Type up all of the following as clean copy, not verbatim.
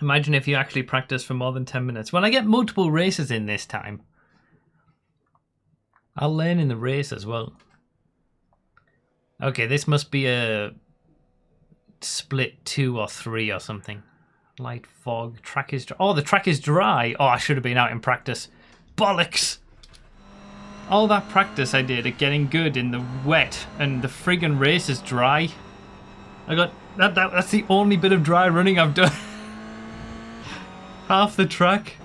Imagine if you actually practice for more than 10 minutes. When I get multiple races in this time, I'll learn in the race as well. Okay, this must be a split 2 or 3 or something. Light fog, track is dry. Oh, the track is dry. Oh, I should have been out in practice. Bollocks! All that practice I did at getting good in the wet and the friggin' race is dry. I got that's the only bit of dry running I've done. Half the track.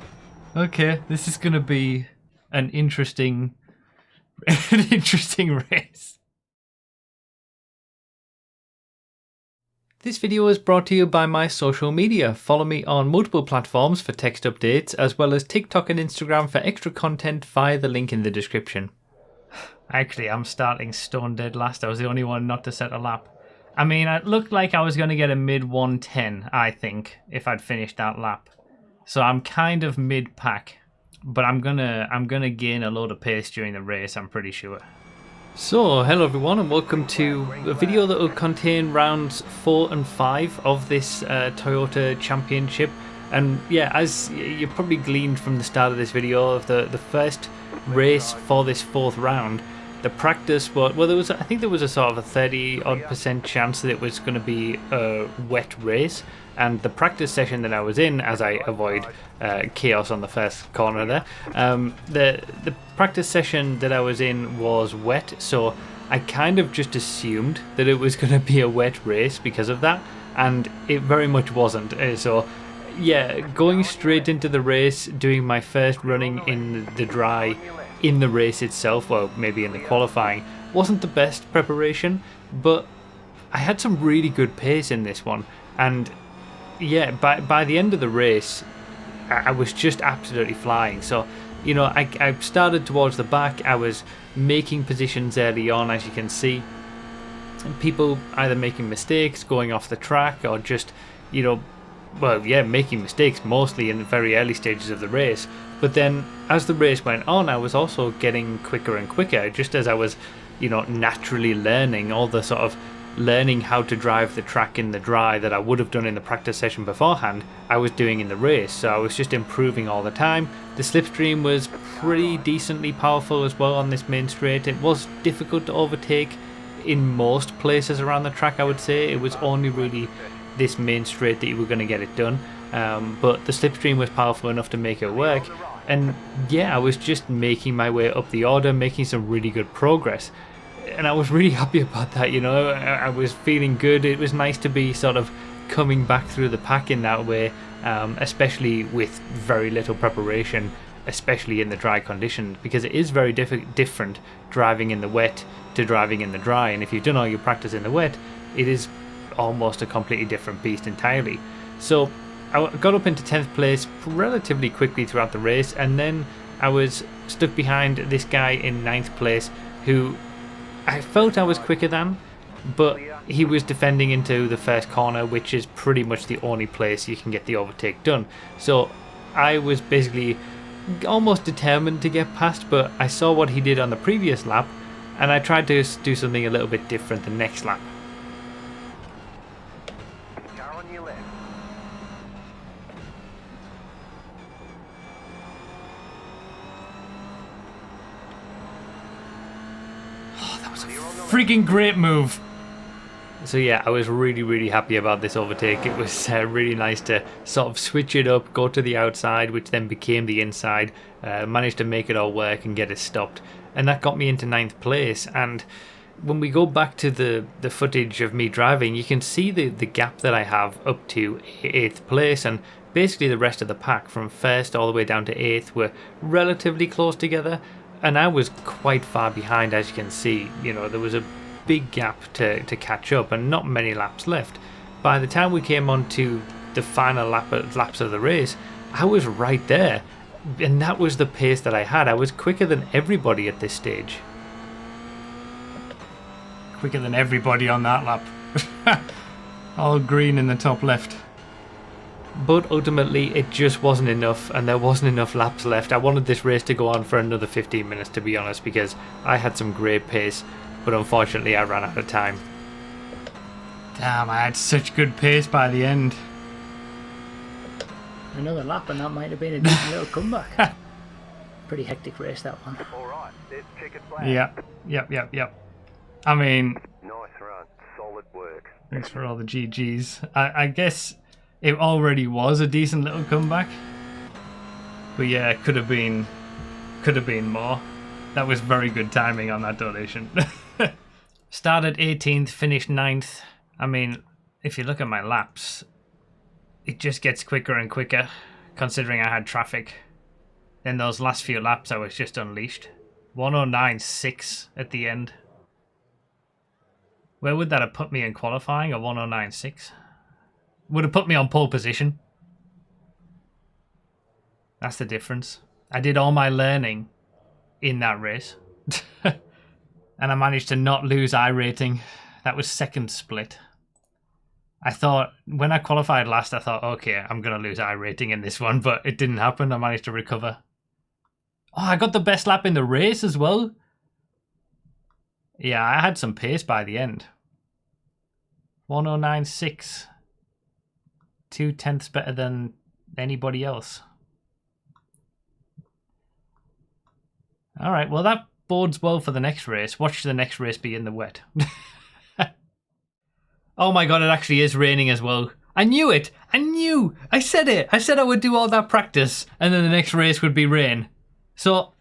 Okay, this is gonna be an interesting race. This video is brought to you by my social media. Follow me on multiple platforms for text updates, as well as TikTok and Instagram for extra content via the link in the description. Actually, I'm starting stone dead last. I was the only one not to set a lap. I mean, it looked like I was going to get a mid 110, I think, if I'd finished that lap. So I'm kind of mid-pack, but I'm gonna gain a load of pace during the race, I'm pretty sure. So, hello everyone and welcome to a video that will contain rounds 4 and 5 of this Toyota Championship. And yeah, as you probably gleaned from the start of this video, of the first race for this 4th round, the practice was, well, I think there was a sort of a 30-odd% chance that it was going to be a wet race. And the practice session that I was in, as I avoid chaos on the first corner there, the practice session that I was in was wet, so I kind of just assumed that it was going to be a wet race because of that, and it very much wasn't. So yeah, going straight into the race, doing my first running in the dry in the race itself, well, maybe in the qualifying, wasn't the best preparation, but I had some really good pace in this one, and yeah, by the end of the race, I was just absolutely flying. So, you know, I started towards the back. I was making positions early on, as you can see. And people either making mistakes, going off the track, or just, you know, well, yeah, making mistakes mostly in the very early stages of the race. But then, as the race went on, I was also getting quicker and quicker, just as I was, you know, naturally learning all the sort of learning how to drive the track in the dry that I would have done in the practice session beforehand, I was doing in the race. So I was just improving all the time. The slipstream was pretty decently powerful as well on this main straight. It was difficult to overtake in most places around the track, I would say. It was only really this main straight that you were going to get it done. But the slipstream was powerful enough to make it work. And yeah, I was just making my way up the order, making some really good progress. And I was really happy about that, you know. I was feeling good. It was nice to be sort of coming back through the pack in that way, especially with very little preparation, especially in the dry conditions, because it is very different driving in the wet to driving in the dry. And if you've done all your practice in the wet, it is almost a completely different beast entirely. So I got up into 10th place relatively quickly throughout the race, and then I was stuck behind this guy in 9th place who I felt I was quicker than, but he was defending into the first corner, which is pretty much the only place you can get the overtake done. So I was basically almost determined to get past, but I saw what he did on the previous lap, and I tried to do something a little bit different the next lap. Freaking great move. So yeah, I was really happy about this overtake. It was really nice to sort of switch it up, go to the outside, which then became the inside, managed to make it all work and get it stopped, and that got me into 9th place. And when we go back to the footage of me driving, you can see the gap that I have up to 8th place, and basically the rest of the pack from 1st all the way down to 8th were relatively close together. And I was quite far behind, as you can see. You know, there was a big gap to catch up and not many laps left. By the time we came on to the final laps of the race, I was right there. And that was the pace that I had. I was quicker than everybody at this stage. Quicker than everybody on that lap. All green in the top left. But ultimately it just wasn't enough, and there wasn't enough laps left. I wanted this race to go on for another 15 minutes, to be honest, because I had some great pace, but unfortunately I ran out of time. Damn, I had such good pace by the end. another lap, and that might have been a decent little comeback. Pretty hectic race, that one. All right, there's checkered flag. Yep. I mean, Nice run, solid work. thanks for all the GGs. I guess it already was a decent little comeback, but yeah, it could have been more. That was very good timing on that donation. Started 18th, finished 9th. I mean, if you look at my laps, it just gets quicker and quicker, considering I had traffic. Then those last few laps, I was just unleashed. 109.6 at the end. Where would that have put me in qualifying? A 109.6? Would have put me on pole position. That's the difference. I did all my learning in that race. And I managed to not lose iRating. That was second split. I thought, when I qualified last, I thought, okay, I'm going to lose iRating in this one, but it didn't happen. I managed to recover. Oh, I got the best lap in the race as well. Yeah, I had some pace by the end. 109.6. 0.2 better than anybody else. Alright, well that bodes well for the next race. Watch the next race be in the wet. Oh my god, it actually is raining as well. I knew it! I said it! I said I would do all that practice and then the next race would be rain. So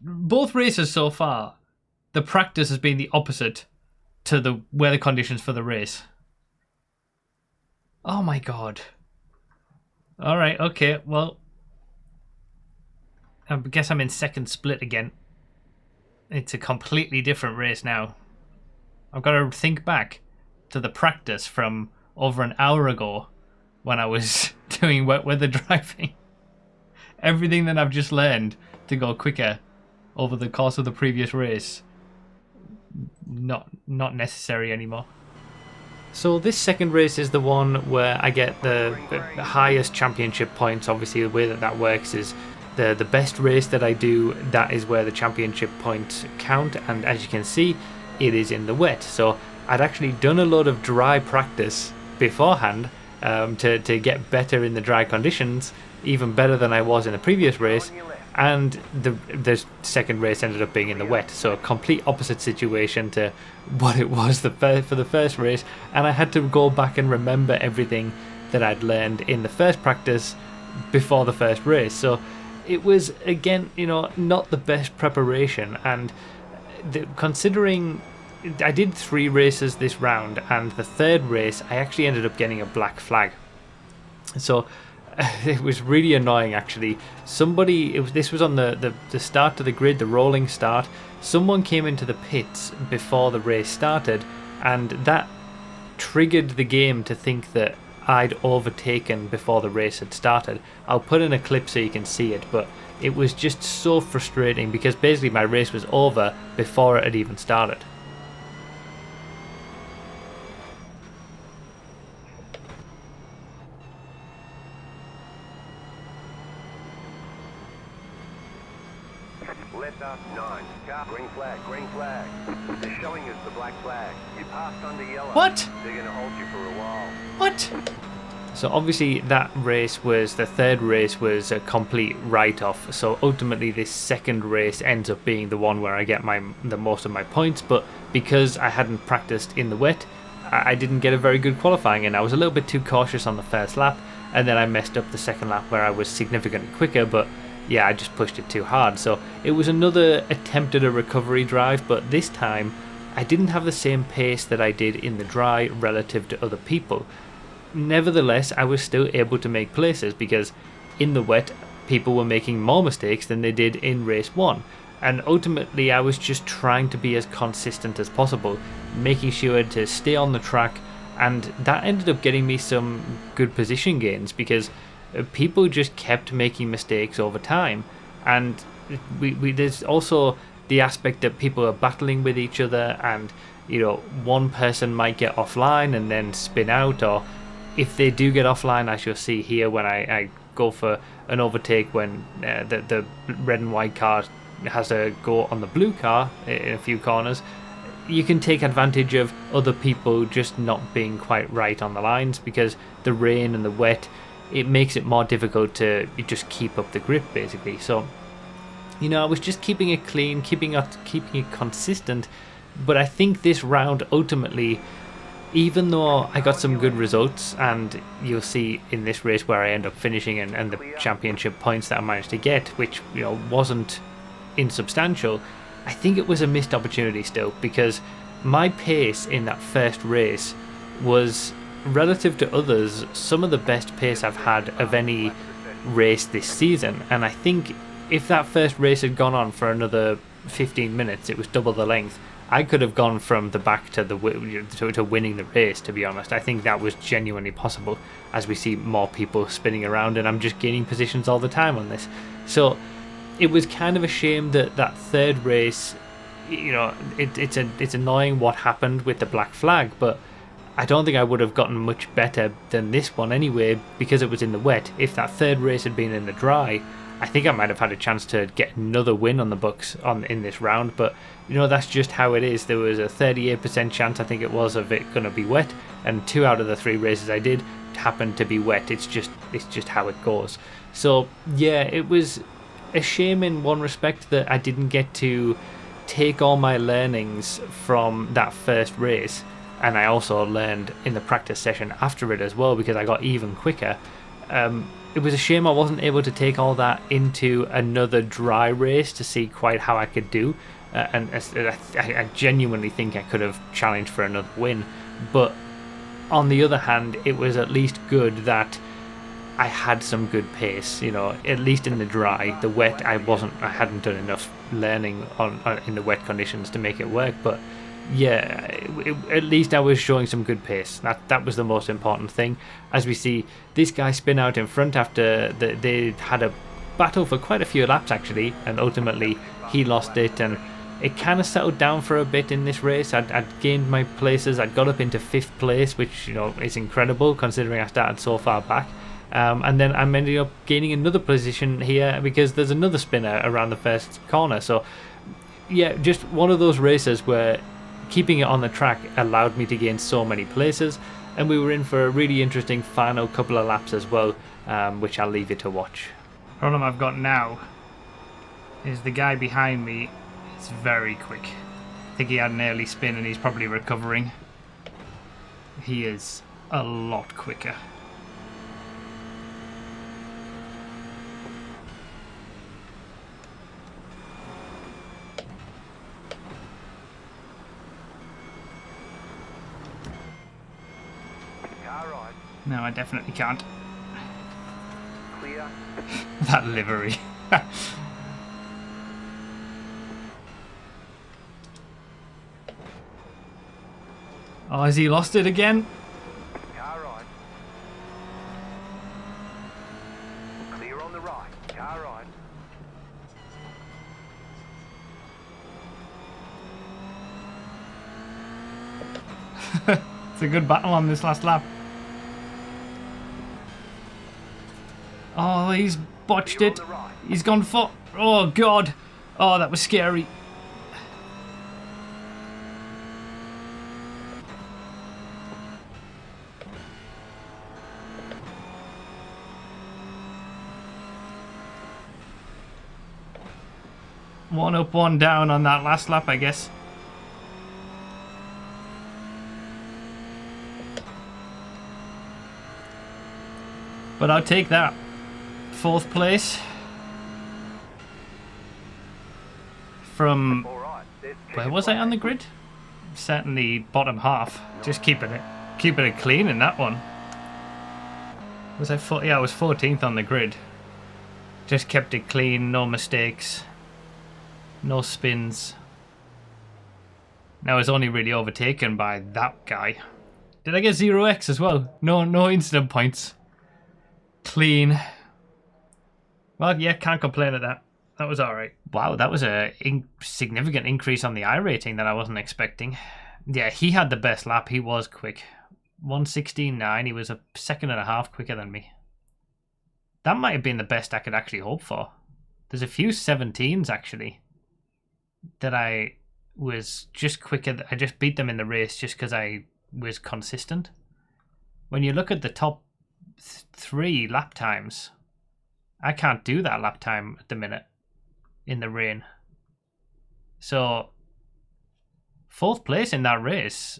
both races so far, the practice has been the opposite to the weather conditions for the race. Oh my god. Alright, okay, well, I guess I'm in second split again. It's a completely different race now. I've got to think back to the practice from over an hour ago when I was doing wet weather driving. Everything that I've just learned to go quicker over the course of the previous race, not necessary anymore. So this second race is the one where I get the highest championship points. Obviously the way that works is the best race that I do, that is where the championship points count, and as you can see, it is in the wet. So I'd actually done a lot of dry practice beforehand to get better in the dry conditions, even better than I was in the previous race, and the second race ended up being in the wet, so a complete opposite situation to what it was for the first race, and I had to go back and remember everything that I'd learned in the first practice before the first race. So it was, again, not the best preparation, and considering I did 3 races this round, and the third race I actually ended up getting a black flag. So it was really annoying, actually. This was on the start of the grid, the rolling start. Someone came into the pits before the race started, and that triggered the game to think that I'd overtaken before the race had started. I'll put in a clip so you can see it, but it was just so frustrating because basically my race was over before it had even started. Left up 9. Car, green flag. They're showing us the black flag. You passed under yellow. What? They're going to hold you for a while. What? So obviously the third race was a complete write-off. So ultimately this second race ends up being the one where I get the most of my points. But because I hadn't practiced in the wet, I didn't get a very good qualifying, and I was a little bit too cautious on the first lap, and then I messed up the second lap where I was significantly quicker, but yeah, I just pushed it too hard. So it was another attempt at a recovery drive, but this time I didn't have the same pace that I did in the dry relative to other people. Nevertheless, I was still able to make places because in the wet people were making more mistakes than they did in race 1, and ultimately I was just trying to be as consistent as possible, making sure to stay on the track, and that ended up getting me some good position gains because people just kept making mistakes over time. And there's also the aspect that people are battling with each other, and one person might get offline and then spin out, or if they do get offline, as you'll see here when I go for an overtake when the red and white car has a go on the blue car in a few corners, you can take advantage of other people just not being quite right on the lines because the rain and the wet it makes it more difficult to just keep up the grip, basically. So, you know, I was just keeping it clean, keeping it consistent. But I think this round ultimately, even though I got some good results, and you'll see in this race where I end up finishing and the championship points that I managed to get, which, you know, wasn't insubstantial, I think it was a missed opportunity still, because my pace in that first race was, relative to others, some of the best pace I've had of any race this season. And I think if that first race had gone on for another 15 minutes, it was double the length, I could have gone from the back to to winning the race, to be honest. I think that was genuinely possible, as we see more people spinning around, and I'm just gaining positions all the time on this. So it was kind of a shame that that third race, you know, it's annoying what happened with the black flag, but I don't think I would have gotten much better than this one anyway, because it was in the wet. If that third race had been in the dry, I think I might have had a chance to get another win on the books in this round. But, you know, that's just how it is. There was a 38% chance, I think it was, of it going to be wet, and 2 out of the 3 races I did happened to be wet. It's just how it goes. So yeah, it was a shame in one respect that I didn't get to take all my learnings from that first race, and I also learned in the practice session after it as well, because I got even quicker. It was a shame I wasn't able to take all that into another dry race to see quite how I could do, and I genuinely think I could have challenged for another win. But on the other hand, it was at least good that I had some good pace, you know, at least in the dry. The wet, I hadn't done enough learning in the wet conditions to make it work, but yeah, at least I was showing some good pace. That was the most important thing. As we see, this guy spin out in front after they had a battle for quite a few laps actually, and ultimately he lost it, and it kind of settled down for a bit in this race. I'd gained my places. I'd got up into 5th place, which, you know, is incredible considering I started so far back. And then I'm ending up gaining another position here because there's another spinner around the first corner. So yeah, just one of those races where keeping it on the track allowed me to gain so many places, and we were in for a really interesting final couple of laps as well, which I'll leave you to watch. The problem I've got now is the guy behind me is very quick. I think he had an early spin and he's probably recovering. He is a lot quicker. No, I definitely can't. Clear. That livery. Oh, has he lost it again? Car right. Clear on the right. Car right. It's a good battle on this last lap. Oh, he's botched it. He's gone for... Oh, God. Oh, that was scary. One up, one down on that last lap, I guess. But I'll take that. 4th place. From... Where was I on the grid? Certainly bottom half. Just keeping it clean in that one. Was I yeah, I was 14th on the grid. Just kept it clean, no mistakes. No spins. Now I was only really overtaken by that guy. Did I get 0x as well? No incident points. Clean. Well, yeah, can't complain at that. That was alright. Wow, that was a significant increase on the iRating that I wasn't expecting. Yeah, he had the best lap. He was quick. 1:16.9. He was a second and a half quicker than me. That might have been the best I could actually hope for. There's a few 17s actually that I was just quicker. I just beat them in the race just because I was consistent. When you look at the top 3 lap times. I can't do that lap time at the minute in the rain. So 4th place in that race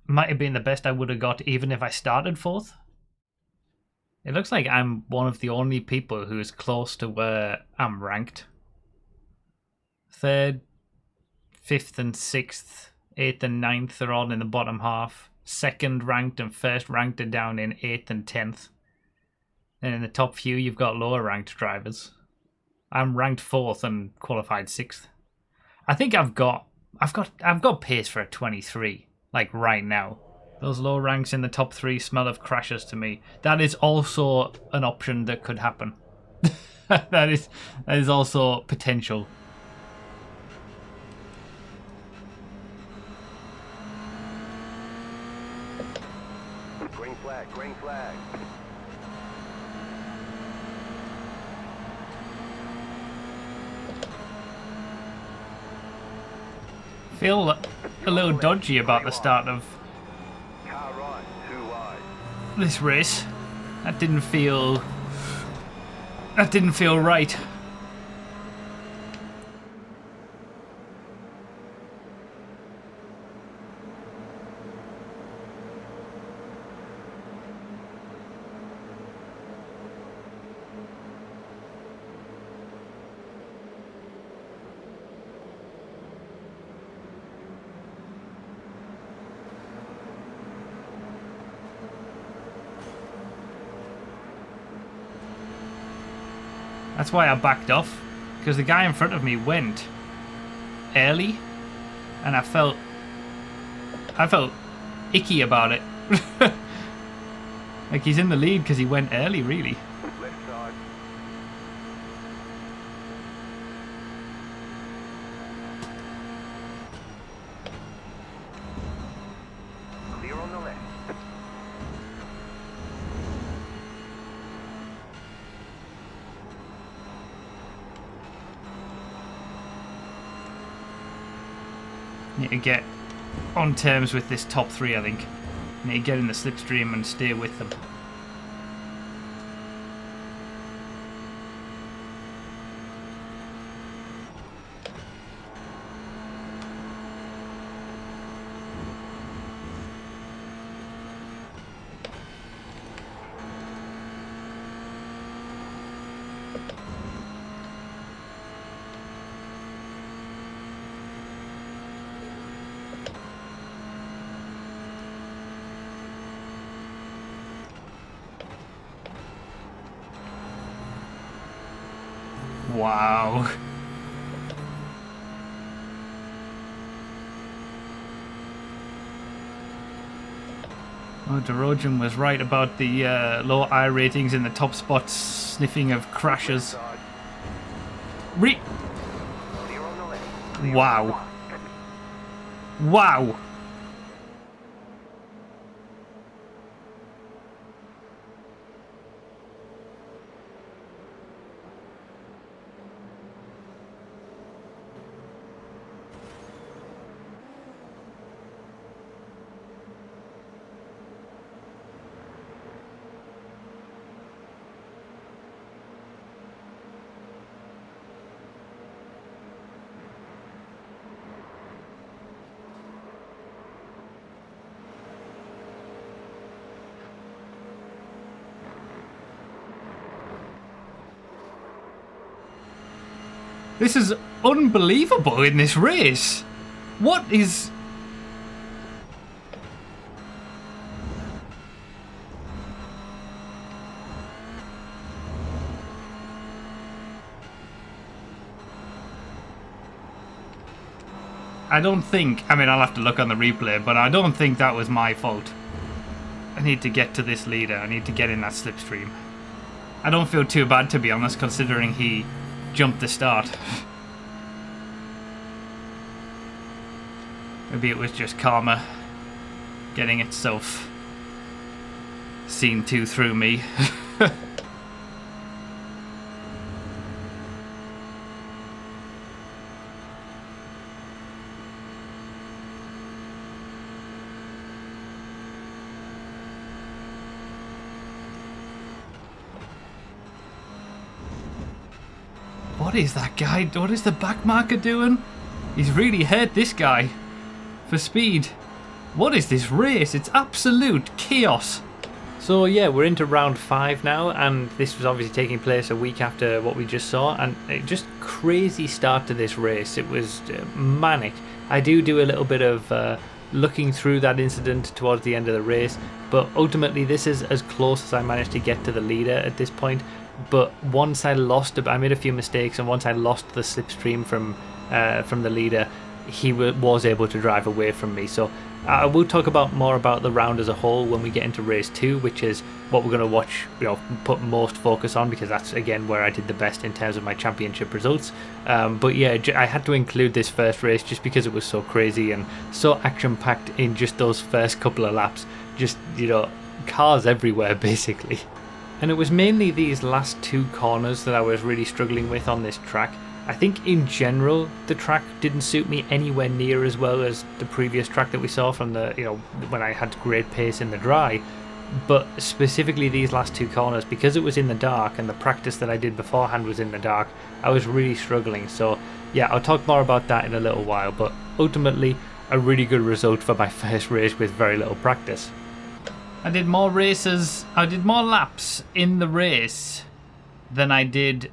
might have been the best I would have got even if I started 4th. It looks like I'm one of the only people who's close to where I'm ranked. 3rd, 5th and 6th, 8th and 9th are all in the bottom half. 2nd ranked and 1st ranked are down in 8th and 10th. And in the top few you've got lower ranked drivers. I'm ranked 4th and qualified 6th. I think I've got pace for a 23, like right now. Those low ranks in the top 3 smell of crashes to me. That is also an option that could happen. that is also potential. Green flag, green flag. Feel a little dodgy about the start of Car right, 2 wide. this race. That didn't feel right. That's why I backed off, because the guy in front of me went early, and I felt icky about it. Like he's in the lead because he went early, really. Left side. Clear on the left. Need to get on terms with this top 3, I think. Need to get in the slipstream and stay with them. Wow. Oh, DeRogan was right about the low I ratings in the top spots, sniffing of crashes. Side. Re- Clear on the left. Clear on the Wow. right. Wow. This is unbelievable in this race. What is... I don't think... I mean, I'll have to look on the replay, but I don't think that was my fault. I need to get to this leader. I need to get in that slipstream. I don't feel too bad, to be honest, considering he jumped the start. Maybe it was just karma getting itself seen to through me. What is that guy? What is the back marker doing? He's really hurt this guy for speed. What is this race? It's absolute chaos. So yeah, we're into round 5 now, and this was obviously taking place a week after what we just saw, and just crazy start to this race. It was manic. I do a little bit of looking through that incident towards the end of the race, but ultimately this is as close as I managed to get to the leader at this point. But once I made a few mistakes, and once I lost the slipstream from the leader, he was able to drive away from me. So I will talk more about the round as a whole when we get into race 2, which is what we're going to watch, put most focus on, because that's again where I did the best in terms of my championship results. But yeah, I had to include this first race just because it was so crazy and so action-packed in just those first couple of laps. Just, cars everywhere basically. And it was mainly these last 2 corners that I was really struggling with on this track. I think in general the track didn't suit me anywhere near as well as the previous track that we saw from the when I had great pace in the dry, but specifically these last 2 corners, because it was in the dark and the practice that I did beforehand was in the dark, I was really struggling. So yeah, I'll talk more about that in a little while, but ultimately a really good result for my first race with very little practice. I did more laps in the race than I did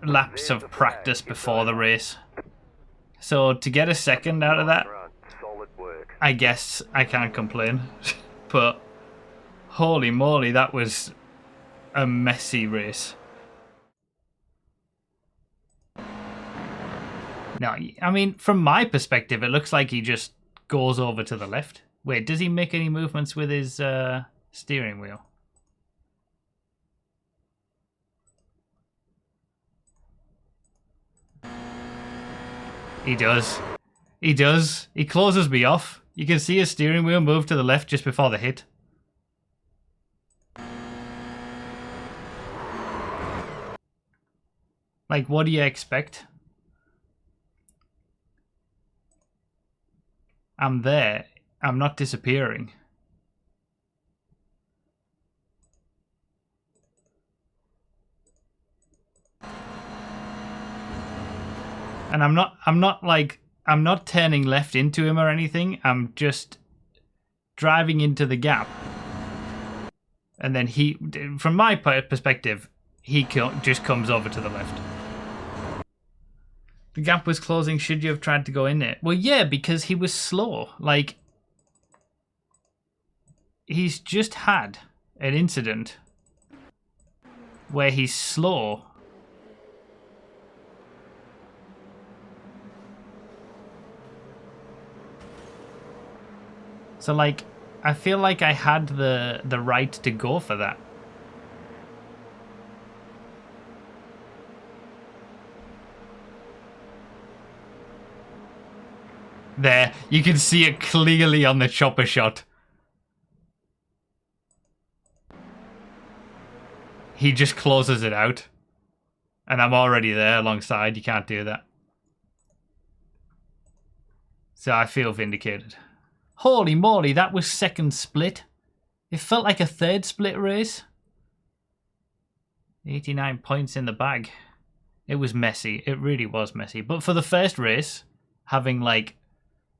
laps of practice before the race. So to get a second out of that, I guess I can't complain. But holy moly, that was a messy race. Now, I mean, from my perspective, it looks like he just goes over to the left. Wait, does he make any movements with his steering wheel? He does. He does. He closes me off. You can see his steering wheel move to the left just before the hit. Like, what do you expect? I'm there. I'm not disappearing. And I'm not turning left into him or anything. I'm just driving into the gap. And then from my perspective, he just comes over to the left. The gap was closing. Should you have tried to go in it? Well, yeah, because he was slow. Like, he's just had an incident where he's slow. So, like, I feel like I had the right to go for that. There, you can see it clearly on the chopper shot. He just closes it out. And I'm already there alongside. You can't do that. So I feel vindicated. Holy moly, that was second split. It felt like a third split race. 89 points in the bag. It was messy. It really was messy. But for the first race, having like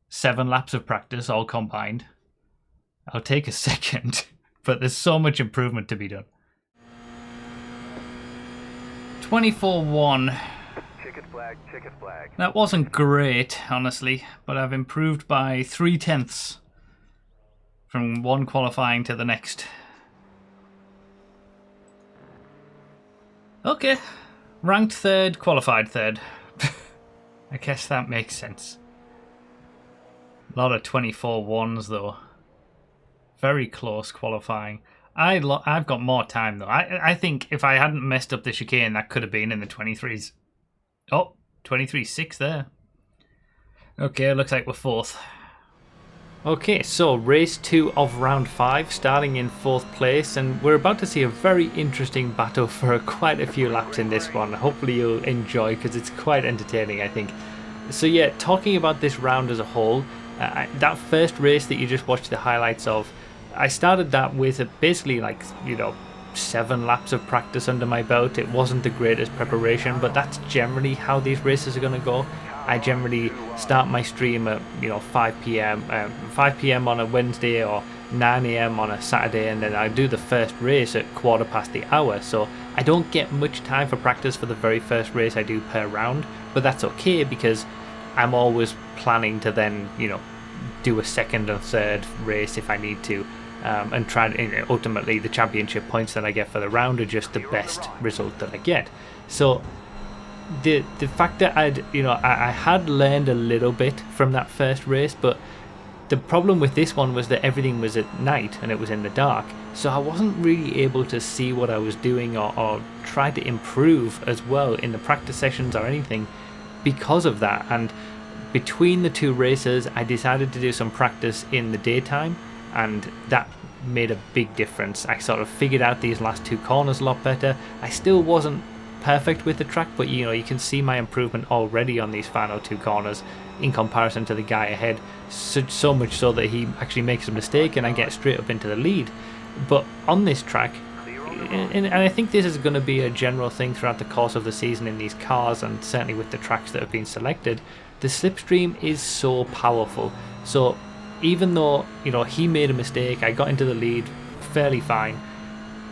7 laps of practice all combined, I'll take a second. But there's so much improvement to be done. 24-1. Ticket flag. That wasn't great, honestly, but I've improved by 0.3 from one qualifying to the next. Okay, ranked 3rd, qualified 3rd. I guess that makes sense. A lot of 24-1s though. Very close qualifying. I've got more time though. I think if I hadn't messed up the chicane, that could have been in the 23s. Oh, 23.6 there. Okay, looks like we're 4th. Okay, so race 2 of round 5, starting in 4th place, and we're about to see a very interesting battle for quite a few laps in this one. Hopefully you'll enjoy, because it's quite entertaining, I think. So yeah, talking about this round as a whole, that first race that you just watched the highlights of, I started that with basically like, 7 laps of practice under my belt. It wasn't the greatest preparation, but that's generally how these races are going to go. I generally start my stream at 5 p.m. on a Wednesday or 9 a.m. on a Saturday, and then I do the first race at 1:15. So I don't get much time for practice for the very first race I do per round, but that's okay because I'm always planning to then do a second or third race if I need to, and try to, ultimately the championship points that I get for the round are just the best result that I get. So the fact that I had learned a little bit from that first race, but the problem with this one was that everything was at night and it was in the dark, so I wasn't really able to see what I was doing or try to improve as well in the practice sessions or anything because of that. And between the 2 races I decided to do some practice in the daytime, and that made a big difference. I sort of figured out these last 2 corners a lot better. I still wasn't perfect with the track, but you can see my improvement already on these final 2 corners in comparison to the guy ahead, so much so that he actually makes a mistake and I get straight up into the lead. But on this track, and I think this is going to be a general thing throughout the course of the season in these cars, and certainly with the tracks that have been selected, the slipstream is so powerful. So even though he made a mistake, I got into the lead fairly fine.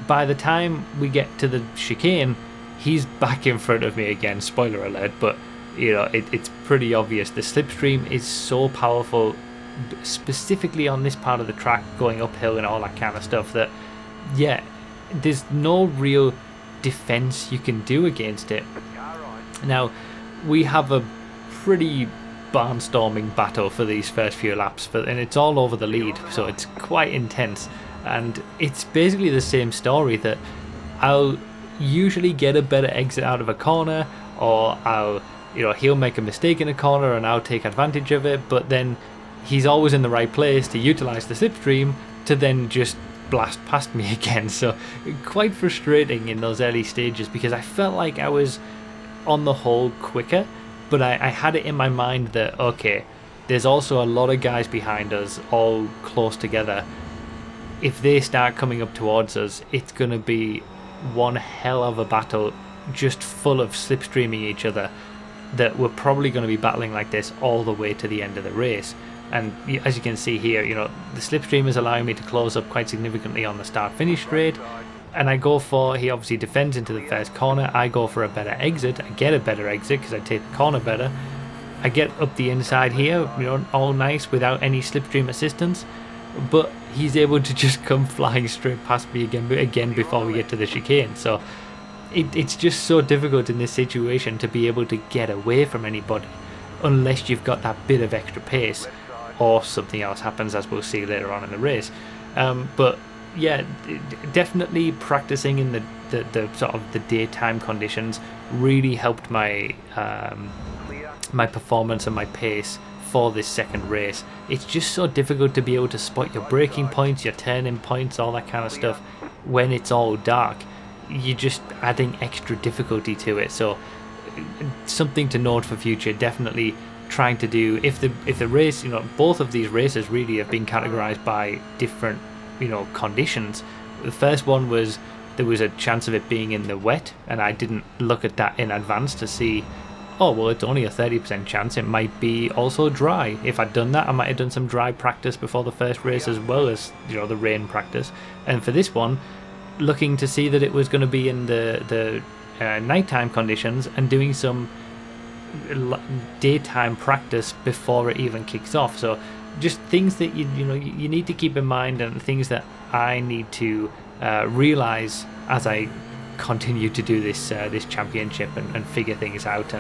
By the time we get to the chicane, he's back in front of me again. Spoiler alert, but it's pretty obvious. The slipstream is so powerful, specifically on this part of the track, going uphill and all that kind of stuff, that there's no real defense you can do against it. Now, we have a pretty barnstorming battle for these first few laps, and it's all over the lead, so it's quite intense. And it's basically the same story, that I'll usually get a better exit out of a corner, or he'll make a mistake in a corner and I'll take advantage of it, but then he's always in the right place to utilize the slipstream to then just blast past me again. So quite frustrating in those early stages, because I felt like I was on the whole quicker, but I had it in my mind that okay, there's also a lot of guys behind us all close together. If they start coming up towards us, it's going to be one hell of a battle, just full of slipstreaming each other, that we're probably going to be battling like this all the way to the end of the race. And as you can see here, the slipstream is allowing me to close up quite significantly on the start-finish straight, and I go for, he obviously defends into the first corner, I go for a better exit, I get a better exit because I take the corner better, I get up the inside here, all nice without any slipstream assistance, but he's able to just come flying straight past me again before we get to the chicane. So it's just so difficult in this situation to be able to get away from anybody unless you've got that bit of extra pace, or something else happens, as we'll see later on in the race. But yeah, definitely practicing in the sort of the daytime conditions really helped my my performance and my pace for this second race. It's just so difficult to be able to spot your braking points, your turning points, all that kind of stuff when it's all dark. You're just adding extra difficulty to it. So something to note for future, definitely trying to do, if the race, both of these races really have been categorized by different conditions. The first one was, there was a chance of it being in the wet, and I didn't look at that in advance to see, oh well, it's only a 30% chance, it might be also dry. If I'd done that, I might have done some dry practice before the first race as well as the rain practice. And for this one, looking to see that it was going to be in the nighttime conditions, and doing some daytime practice before it even kicks off. So just things that you need to keep in mind, and things that I need to realize as I continue to do this championship and figure things out,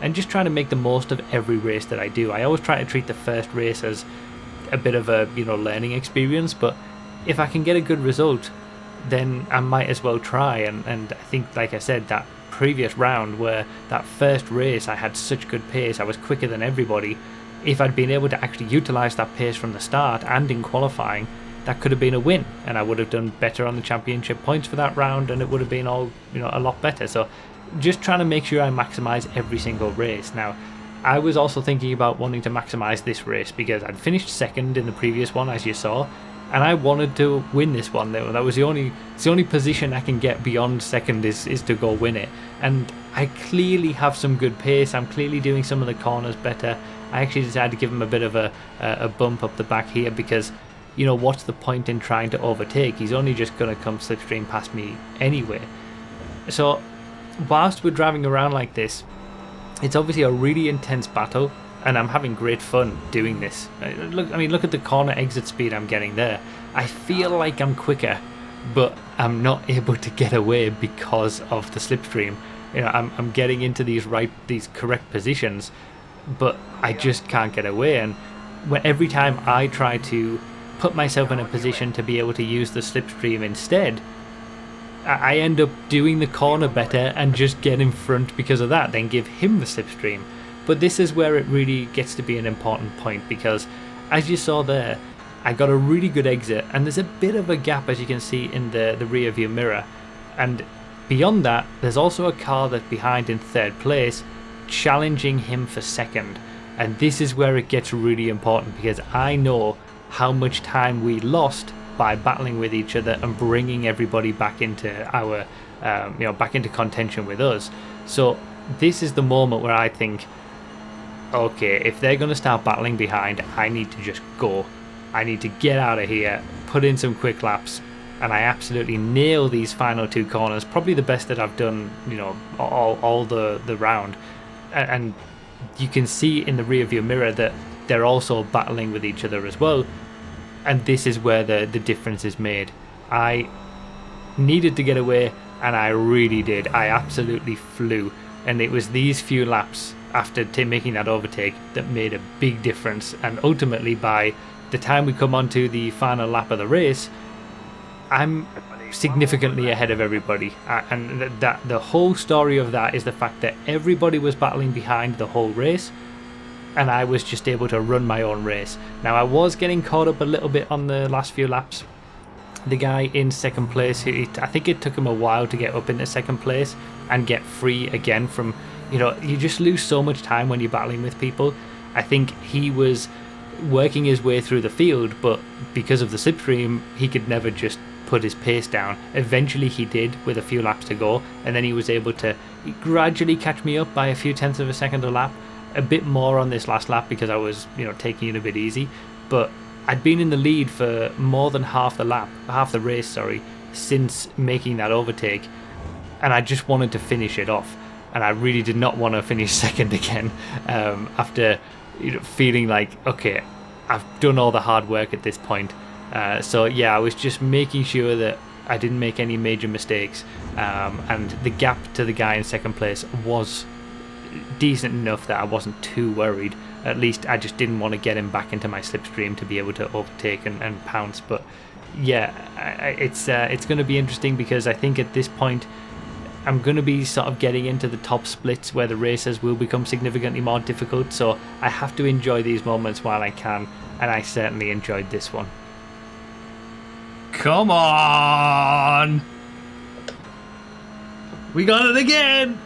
and just trying to make the most of every race that I do. I always try to treat the first race as a bit of a learning experience, but if I can get a good result, then I might as well try. And I think, like I said, that previous round, where that first race I had such good pace, I was quicker than everybody. If I'd been able to actually utilize that pace from the start and in qualifying, that could have been a win, and I would have done better on the championship points for that round, and it would have been all a lot better. So just trying to make sure I maximize every single race. Now, I was also thinking about wanting to maximize this race because I'd finished second in the previous one, as you saw, and I wanted to win this one. Though that was the only position I can get beyond second is to go win it, and I clearly have some good pace. I'm clearly doing some of the corners better. I actually decided to give him a bit of a bump up the back here because, you know, what's the point in trying to overtake? He's only just going to come slipstream past me anyway. So whilst we're driving around like this, it's obviously a really intense battle, and I'm having great fun doing this. Look at the corner exit speed I'm getting there. I feel like I'm quicker, but I'm not able to get away because of the slipstream. You know, I'm getting into these correct positions, but I just can't get away. And every time I try to put myself in a position to be able to use the slipstream instead, I end up doing the corner better and just get in front because of that, then give him the slipstream. But this is where it really gets to be an important point, because as you saw there, I got a really good exit, and there's a bit of a gap as you can see in the rear view mirror, and beyond that there's also a car that's behind in third place challenging him for second. And this is where it gets really important, because I know how much time we lost by battling with each other and bringing everybody back into our back into contention with us. So this is the moment where I think, okay, if they're going to start battling behind, I need to just go. I need to get out of here, put in some quick laps, and I absolutely nail these final two corners. Probably the best that I've done, you know, all the round. And you can see in the rear view mirror that they're also battling with each other as well. And this is where the difference is made. I needed to get away, and I really did. I absolutely flew. And it was these few laps after making that overtake that made a big difference. And ultimately, by the time we come on to the final lap of the race, I'm significantly ahead of everybody. And that the whole story of that is the fact that everybody was battling behind the whole race, and I was just able to run my own race. Now, I was getting caught up a little bit on the last few laps. The guy in second place, I think it took him a while to get up into second place and get free again from, you know, you just lose so much time when you're battling with people. I think he was working his way through the field, but because of the slipstream, he could never just put his pace down. Eventually he did, with a few laps to go, and then he was able to gradually catch me up by a few tenths of a second a lap. A bit more on this last lap because I was, you know, taking it a bit easy, but I'd been in the lead for more than half the race, since making that overtake, and I just wanted to finish it off, and I really did not want to finish second again after, you know, feeling like, okay, I've done all the hard work at this point. So yeah, I was just making sure that I didn't make any major mistakes, and the gap to the guy in second place was decent enough that I wasn't too worried. At least I just didn't want to get him back into my slipstream to be able to overtake and pounce. But yeah, it's going to be interesting, because I think at this point I'm going to be sort of getting into the top splits where the races will become significantly more difficult, so I have to enjoy these moments while I can, and I certainly enjoyed this one. Come on! We got it again!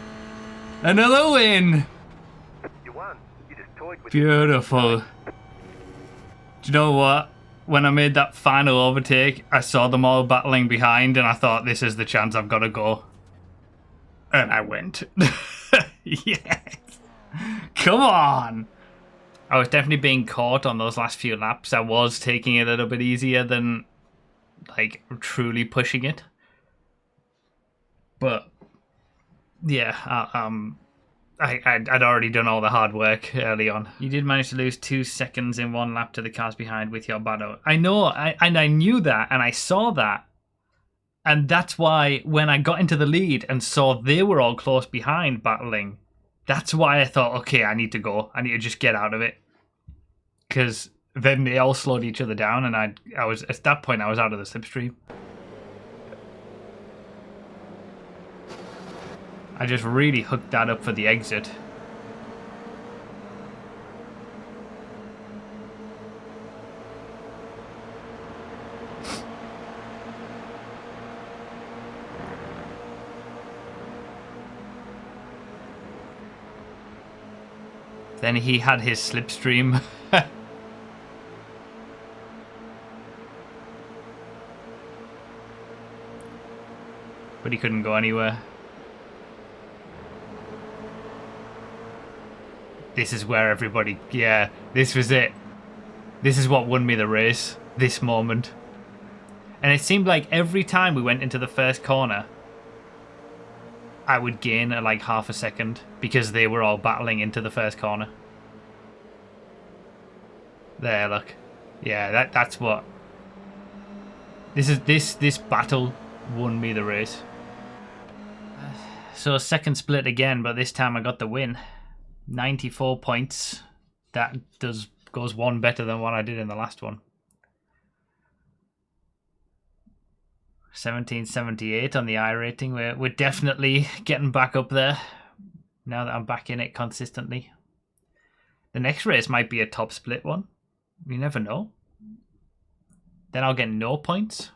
Another win! You won. You just toyed with Beautiful. Do you know what? When I made that final overtake, I saw them all battling behind, and I thought, this is the chance I've got to go. And I went. Yes! Come on! I was definitely being caught on those last few laps. I was taking it a little bit easier than, like, truly pushing it. But yeah, I'd already done all the hard work early on. You did manage to lose 2 seconds in one lap to the cars behind with your battle. I know, and I knew that, and I saw that. And that's why when I got into the lead and saw they were all close behind battling, that's why I thought, okay, I need to go. I need to just get out of it. Because then they all slowed each other down, and I was, at that point, I was out of the slipstream. I just really hooked that up for the exit. Then he had his slipstream. but he couldn't go anywhere. This is where everybody... Yeah, this was it. This is what won me the race. This moment. And it seemed like every time we went into the first corner, I would gain like half a second because they were all battling into the first corner. There, look. Yeah, that's what... This battle won me the race. So second split again, but this time I got the win. 94 points. That goes one better than what I did in the last one. 1778 on the iRating. We're definitely getting back up there now that I'm back in it consistently. The next race might be a top split one. You never know. Then I'll get no points.